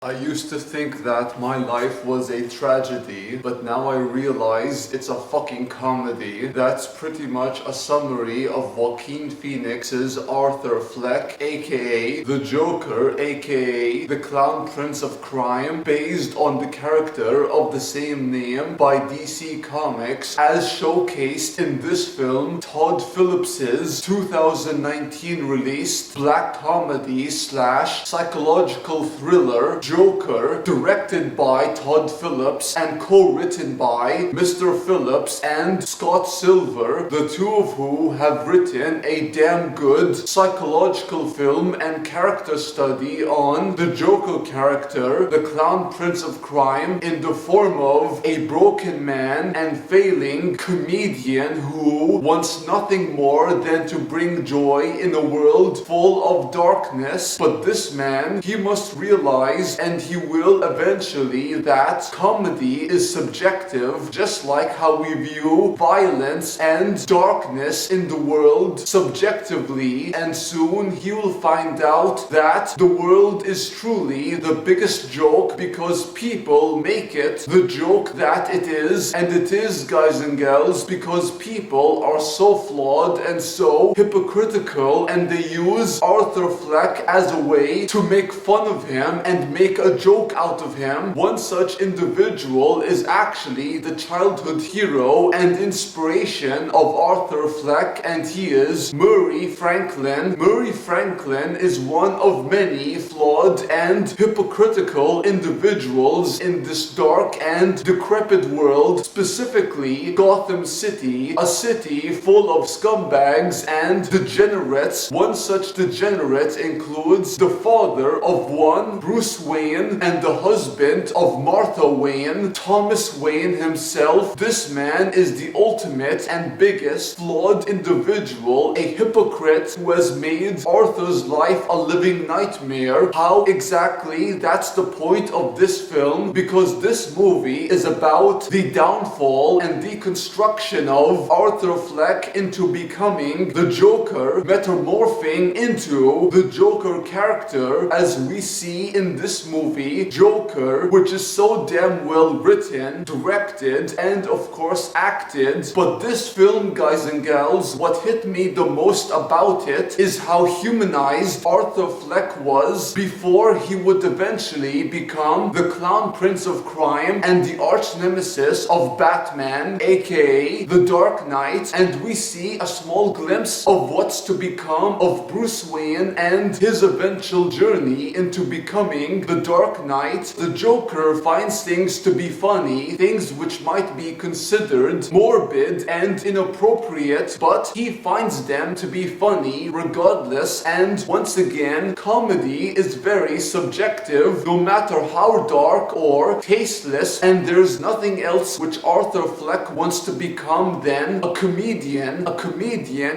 I used to think that my life was a tragedy, but now I realize it's a fucking comedy. That's pretty much a summary of Joaquin Phoenix's Arthur Fleck, aka the Joker, aka the Clown Prince of Crime, based on the character of the same name by DC Comics, as showcased in this film, Todd Phillips's 2019 released black comedy slash psychological thriller Joker, directed by Todd Phillips and co-written by Mr. Phillips and Scott Silver, the two of who have written a damn good psychological film and character study on the Joker character, the Clown Prince of Crime, in the form of a broken man and failing comedian who wants nothing more than to bring joy in a world full of darkness. But this man, he must realize, and he will eventually, that comedy is subjective, just like how we view violence and darkness in the world subjectively, and soon he will find out that the world is truly the biggest joke because people make it the joke that it is, and it is, guys and gals, because people are so flawed and so hypocritical, and they use Arthur Fleck as a way to make fun of him and make a joke out of him. One such individual is actually the childhood hero and inspiration of Arthur Fleck, and he is Murray Franklin. Murray Franklin is one of many flawed and hypocritical individuals in this dark and decrepit world, specifically Gotham City, a city full of scumbags and degenerates. One such degenerate includes the father of one Bruce Wayne and the husband of Martha Wayne, Thomas Wayne himself. This man is the ultimate and biggest flawed individual, a hypocrite who has made Arthur's life a living nightmare. How exactly? That's the point of this film, because this movie is about the downfall and deconstruction of Arthur Fleck into becoming the Joker, metamorphing into the Joker character as we see in this movie, Joker, which is so damn well written, directed, and of course acted. But this film, guys and gals, what hit me the most about it is how humanized Arthur Fleck was before he would eventually become the Clown Prince of Crime and the arch nemesis of Batman, aka the Dark Knight, and we see a small glimpse of what's to become of Bruce Wayne and his eventual journey into becoming the Dark Knight. The Joker finds things to be funny, things which might be considered morbid and inappropriate, but he finds them to be funny regardless. And once again, comedy is very subjective, no matter how dark or tasteless, and there's nothing else which Arthur Fleck wants to become than a comedian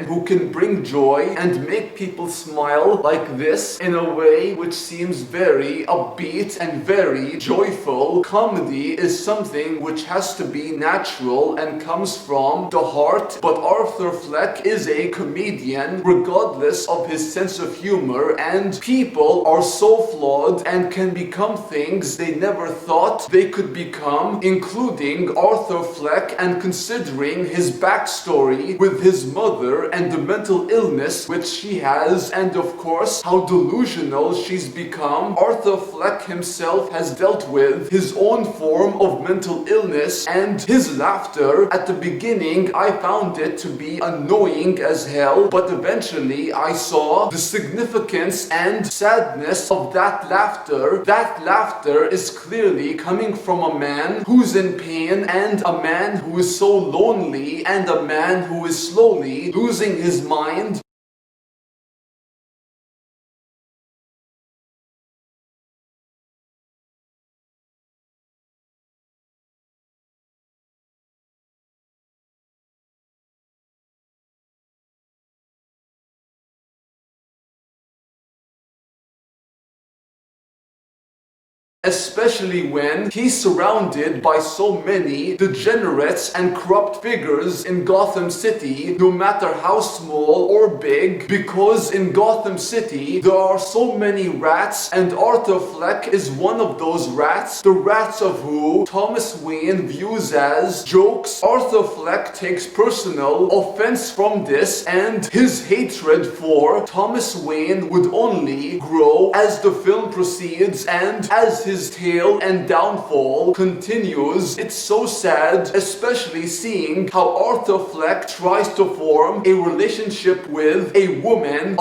who can bring joy and make people smile like this in a way which seems very upbeat and very joyful. Comedy is something which has to be natural and comes from the heart, but Arthur Fleck is a comedian regardless of his sense of humor, and people are so flawed and can become things they never thought they could become, including Arthur Fleck. And considering his backstory with his mother and the mental illness which she has, and of course how delusional she's become, Arthur Fleck himself has dealt with his own form of mental illness, and his laughter at the beginning I found it to be annoying as hell, but eventually I saw the significance and sadness of that laughter. That laughter is clearly coming from a man who's in pain, and a man who is so lonely, and a man who is slowly losing his mind. especially when he's surrounded by so many degenerates and corrupt figures in Gotham City, no matter how small or big, because in Gotham City there are so many rats, and Arthur Fleck is one of those rats, the rats of who Thomas Wayne views as jokes. Arthur Fleck takes personal offense from this, and his hatred for Thomas Wayne would only grow as the film proceeds and as his tale and downfall continues. It's so sad, especially seeing how Arthur Fleck tries to form a relationship with a woman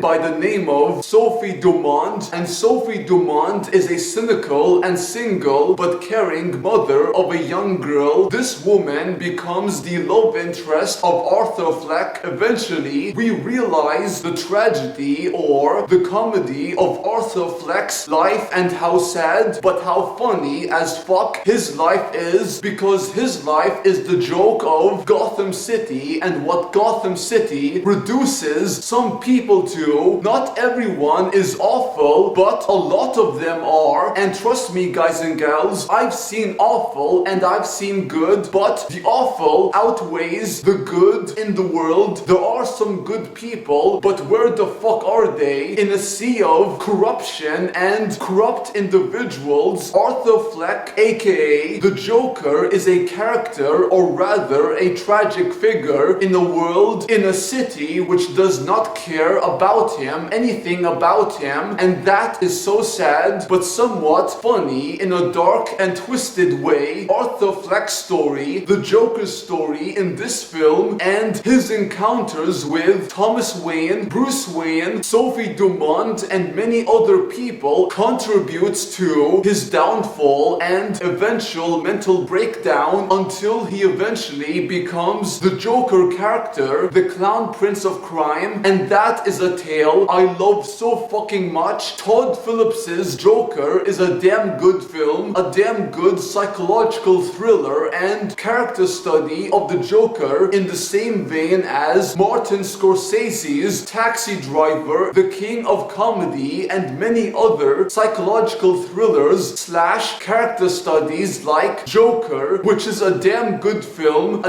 by the name of Sophie Dumont, and Sophie Dumont is a cynical and single but caring mother of a young girl. This woman becomes the love interest of Arthur Fleck. Eventually, we realize the tragedy or the comedy of Arthur Fleck's life and how sad but how funny as fuck his life is, because his life is the joke of Gotham City and what Gotham City reduces some people to. Not everyone is awful, but a lot of them are, and trust me guys and gals, I've seen awful and I've seen good, but the awful outweighs the good in the world. There are some good people, but where the fuck are they in a sea of corruption and corrupt individuals? Arthur Fleck, aka the Joker, is a character, or rather a tragic figure in a world, in a city which does not care about him, anything about him, and that is so sad but somewhat funny in a dark and twisted way. Arthur Fleck's story, the Joker's story in this film, and his encounters with Thomas Wayne, Bruce Wayne, Sophie Dumont, and many other people contributes to his downfall and eventual mental breakdown until he eventually becomes the Joker character, the clown prince of crime, and that is a tale I love so fucking much. Todd Phillips's Joker is a damn good film, a damn good psychological thriller and character study of the Joker in the same vein as Martin Scorsese's Taxi Driver, the king of comedy, and many other psychological thrillers slash character studies like Joker, which is a damn good film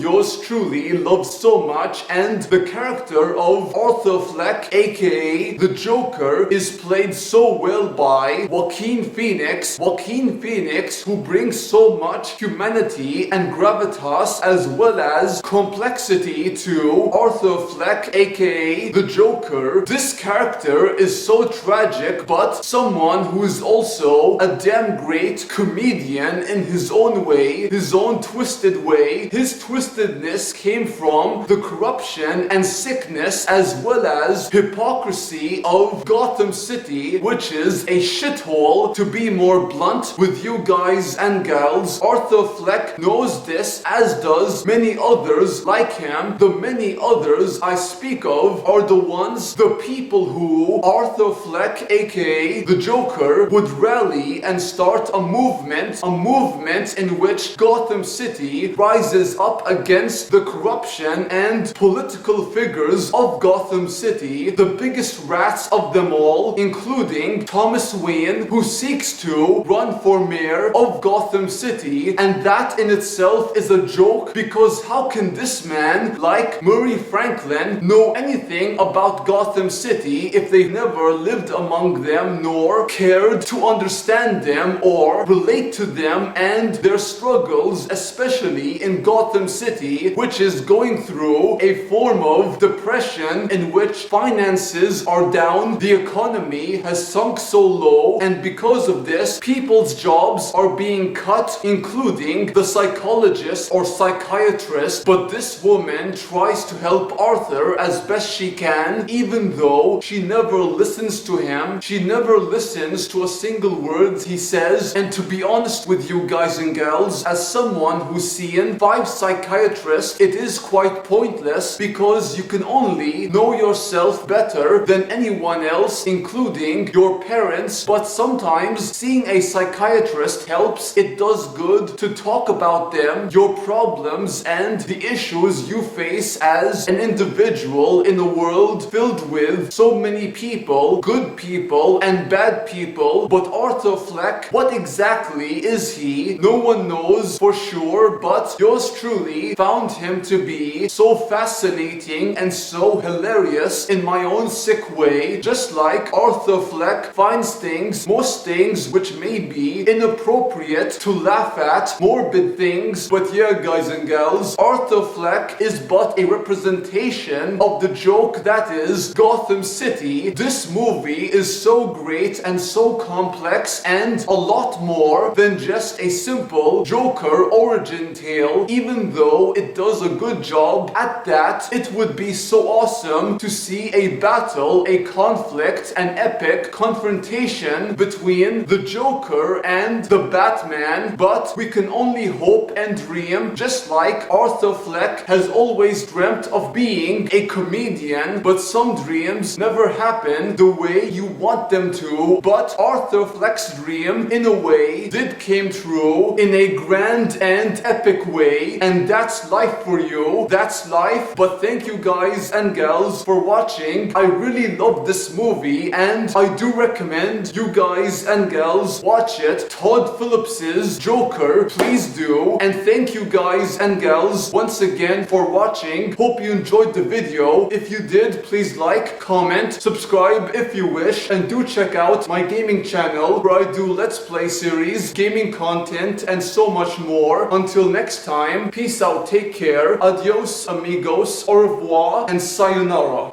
yours truly loves so much. And the character of Arthur Fleck, aka the Joker, is played so well by Joaquin Phoenix, who brings so much humanity and gravitas as well as complexity to Arthur Fleck, aka the Joker. This character is so tragic, but someone who is also a damn great comedian in his own way, his own twisted way. His twistedness came from the corruption and sickness as well as hypocrisy of Gotham City, which is a shithole, to be more blunt with you guys and gals. Arthur Fleck knows this, as does many others like him. The many others I speak of are the ones, the people who Arthur Fleck, aka the Joker, would rally and start a movement in which Gotham City rises up against the corruption and political figures of Gotham City, the biggest rats of them all, including Thomas Wayne, who seeks to run for mayor of Gotham City. And that in itself is a joke, because how can this man, like Murray Franklin, know anything about Gotham City if they never lived among them nor cared to understand them or relate to them and their struggles, especially in Gotham City, which is going through a form of depression in which finances are down, the economy has sunk so low, and because of this, people's jobs are being cut, including the psychologist or psychiatrist. But this woman tries to help Arthur as best she can, even though she never listens to him, she never listens to a single word he says. And to be honest with you guys and gals, as someone who's seen 5 psychiatrists, it is quite pointless, because you can only know yourself better than anyone else, including your parents. But sometimes seeing a psychiatrist helps. It does good to talk about them, your problems, and the issues you face as an individual in a world filled with so many people, good people and bad people, but Arthur Fleck, what exactly is he? No one knows for sure, but yours truly found him to be so fascinating and so hilarious in my own sick way, just like Arthur Fleck finds most things which may be inappropriate to laugh at, morbid things. But yeah, guys and gals, Arthur Fleck is but a representation of the joke that is Gotham City. This movie is so great and so complex and a lot more than just a simple Joker origin tale. Even though it does a good job at that, it would be so awesome to see a battle, a conflict, an epic confrontation between the Joker and the Batman. But we can only hope and dream, just like Arthur Fleck has always dreamt of being a comedian, but some dreams never happen the way you want them to. But Arthur Fleck's dream, in a way, did came true in a grand and epic way, and that's life for you. That's life. But thank you guys and gals for watching. I really love this movie, and I do recommend you guys and gals watch it. Todd Phillips's Joker, please do. And thank you guys and gals once again for watching. Hope you enjoyed the video. If you did, please like, comment, subscribe if you wish, and do check out my gaming channel where I do Let's Play series, gaming content, and so much more. Until next time, peace out, take care, adios amigos, au revoir, and sayonara.